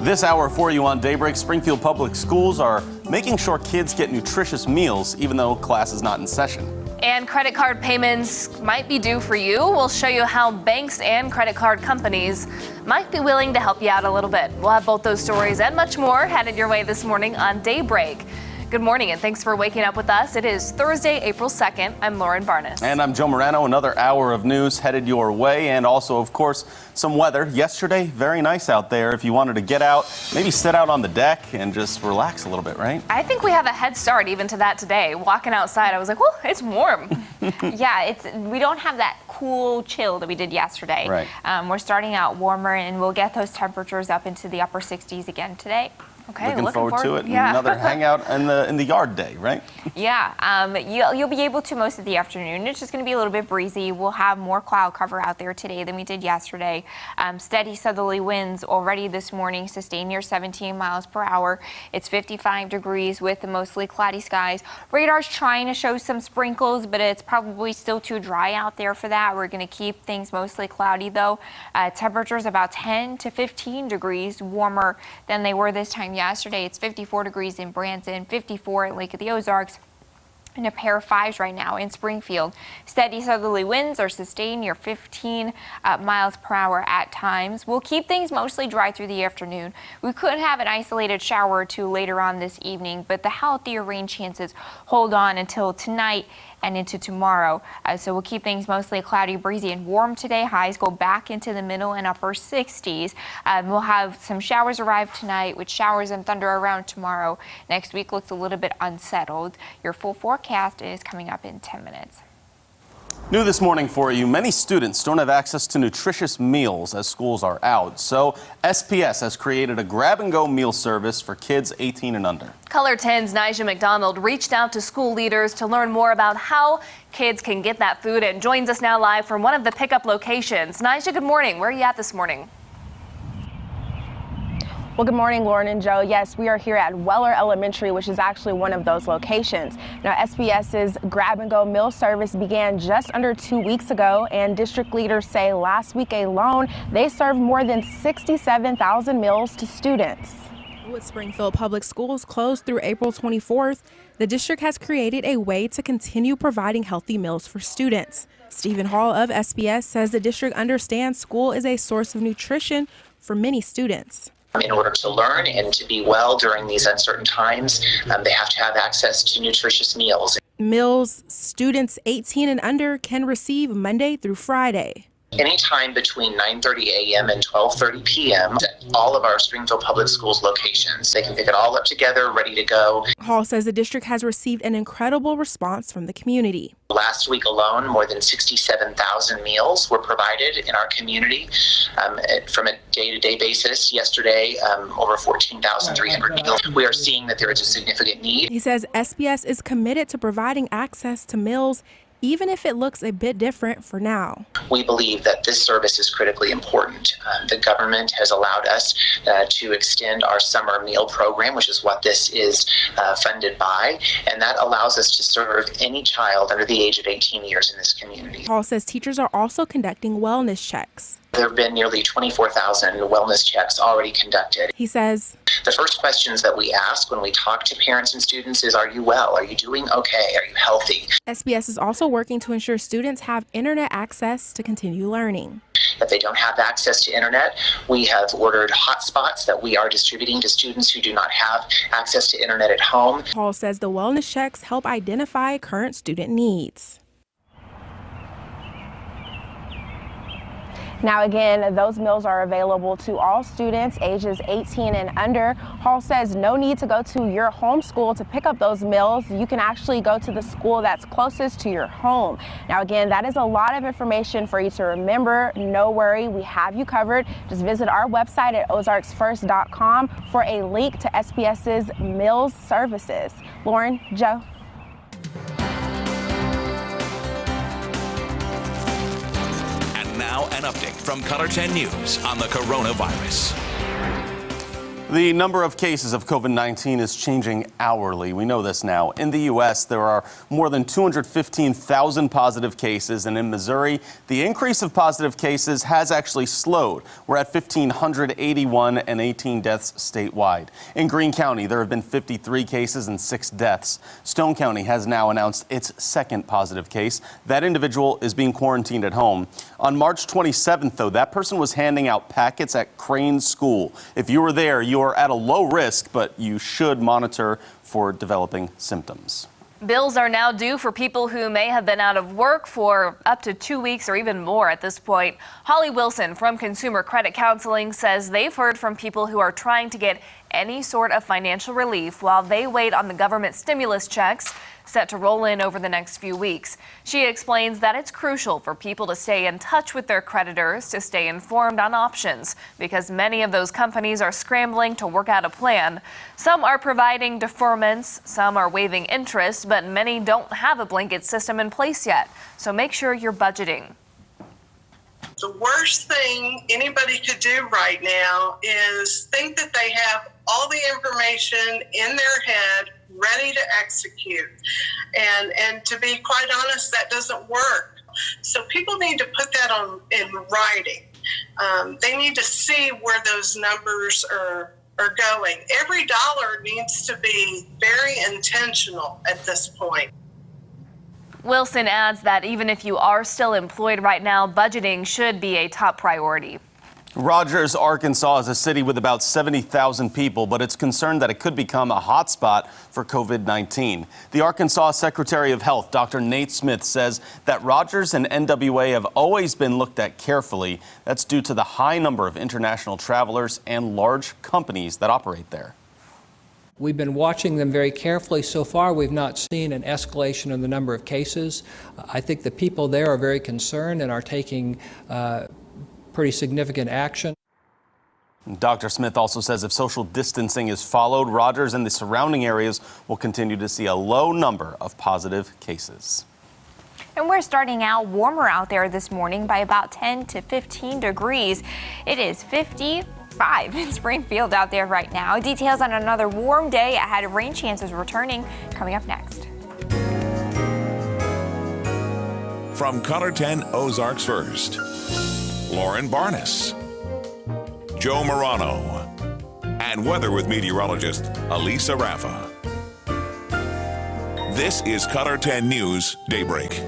This hour for you on Daybreak, Springfield Public Schools are making sure kids get nutritious meals even though class is not in session. And credit card payments might be due for you. We'll show you how banks and credit card companies might be willing to help you out a little bit. We'll have both those stories and much more headed your way this morning on Daybreak. Good morning and thanks for waking up with us. It is Thursday, April 2nd. I'm Lauren Barnes. And I'm Joe Morano. Another hour of news headed your way, and also, of course, some weather. Yesterday, very nice out there. If you wanted to get out, maybe sit out on the deck and just relax a little bit, right? I think we have a head start even to that today. Walking outside, I was like, whoa, it's warm. Yeah, we don't have that cool chill that we did yesterday. Right. We're starting out warmer, and we'll get those temperatures up into the upper 60s again today. Okay, looking forward to it. Yeah. Another hangout in the yard day, right? Yeah, you'll be able to most of the afternoon. It's just going to be a little bit breezy. We'll have more cloud cover out there today than we did yesterday. Steady southerly winds already this morning, sustained near 17 miles per hour. It's 55 degrees with mostly cloudy skies. Radar's trying to show some sprinkles, but it's probably still too dry out there for that. We're going to keep things mostly cloudy, though. Temperatures about 10 to 15 degrees warmer than they were this time yesterday. It's 54 degrees in Branson, 54 at Lake of the Ozarks, and a pair of 5s right now in Springfield. Steady southerly winds are sustained near 15 miles per hour at times. We'll keep things mostly dry through the afternoon. We could have an isolated shower or two later on this evening, but the healthier rain chances hold on until tonight and into tomorrow. So we'll keep things mostly cloudy, breezy, and warm today. Highs go back into the middle and upper 60s. We'll have some showers arrive tonight with showers and thunder around tomorrow. Next week looks a little bit unsettled. Your full forecast is coming up in 10 minutes. New this morning for you, many students don't have access to nutritious meals as schools are out. So SPS has created a grab-and-go meal service for kids 18 and under. Color 10's Nija McDonald reached out to school leaders to learn more about how kids can get that food and joins us now live from one of the pickup locations. Nija, good morning. Where are you at this morning? Well, good morning, Lauren and Joe. Yes, we are here at Weller Elementary, which is actually one of those locations. Now, SPS's grab-and-go meal service began just under 2 weeks ago, and district leaders say last week alone, they served more than 67,000 meals to students. With Springfield Public Schools closed through April 24th, the district has created a way to continue providing healthy meals for students. Stephen Hall of SPS says the district understands school is a source of nutrition for many students. In order to learn and to be well during these uncertain times, they have to have access to nutritious meals. Meals students 18 and under can receive Monday through Friday. Anytime between 9:30 a.m. and 12:30 p.m. at all of our Springfield Public Schools locations. They can pick it all up together, ready to go. Hall says the district has received an incredible response from the community. Last week alone, more than 67,000 meals were provided in our community from a day-to-day basis. Yesterday, over 14,300 meals. We are seeing that there is a significant need. He says SPS is committed to providing access to meals even if it looks a bit different for now. We believe that this service is critically important. The government has allowed us to extend our summer meal program, which is what this is funded by, and that allows us to serve any child under the age of 18 years in this community. Paul says teachers are also conducting wellness checks. There have been nearly 24,000 wellness checks already conducted. He says the first questions that we ask when we talk to parents and students is, are you well? Are you doing okay? Are you healthy? SPS is also working to ensure students have internet access to continue learning. If they don't have access to internet, we have ordered hotspots that we are distributing to students who do not have access to internet at home. Paul says the wellness checks help identify current student needs. Now, again, those meals are available to all students ages 18 and under. Hall says no need to go to your home school to pick up those meals. You can actually go to the school that's closest to your home. Now, again, that is a lot of information for you to remember. No worry, we have you covered. Just visit our website at ozarksfirst.com for a link to SPS's meals services. Lauren, Joe. Now an update from Color 10 News on the coronavirus. The number of cases of COVID-19 is changing hourly. We know this now. In the U.S., there are more than 215,000 positive cases, and in Missouri, the increase of positive cases has actually slowed. We're at 1,581 and 18 deaths statewide. In Greene County, there have been 53 cases and 6 deaths. Stone County has now announced its second positive case. That individual is being quarantined at home. On March 27th, though, that person was handing out packets at Crane School. If you were there, you are at a low risk, but you should monitor for developing symptoms. Bills are now due for people who may have been out of work for up to 2 weeks or even more at this point. Holly Wilson from Consumer Credit Counseling says they've heard from people who are trying to get any sort of financial relief while they wait on the government stimulus checks set to roll in over the next few weeks. She explains that it's crucial for people to stay in touch with their creditors to stay informed on options because many of those companies are scrambling to work out a plan. Some are providing deferments, some are waiving interest, but many don't have a blanket system in place yet. So make sure you're budgeting. The worst thing anybody could do right now is think that they have all the information in their head ready to execute. And to be quite honest, that doesn't work. So people need to put that in writing. They need to see where those numbers are going. Every dollar needs to be very intentional at this point. Wilson adds that even if you are still employed right now, budgeting should be a top priority. Rogers, Arkansas is a city with about 70,000 people, but it's concerned that it could become a hotspot for COVID-19. The Arkansas Secretary of Health, Dr. Nate Smith, says that Rogers and NWA have always been looked at carefully. That's due to the high number of international travelers and large companies that operate there. We've been watching them very carefully. So far, we've not seen an escalation in the number of cases. I think the people there are very concerned and are taking pretty significant action. Dr. Smith also says if social distancing is followed, Rogers and the surrounding areas will continue to see a low number of positive cases. And we're starting out warmer out there this morning by about 10 to 15 degrees. It is 55 in Springfield out there right now. Details on another warm day ahead. Rain chances returning coming up next. From Color 10 Ozarks First, Lauren Barnes, Joe Morano, and weather with meteorologist Alisa Raffa. This is Color 10 News Daybreak.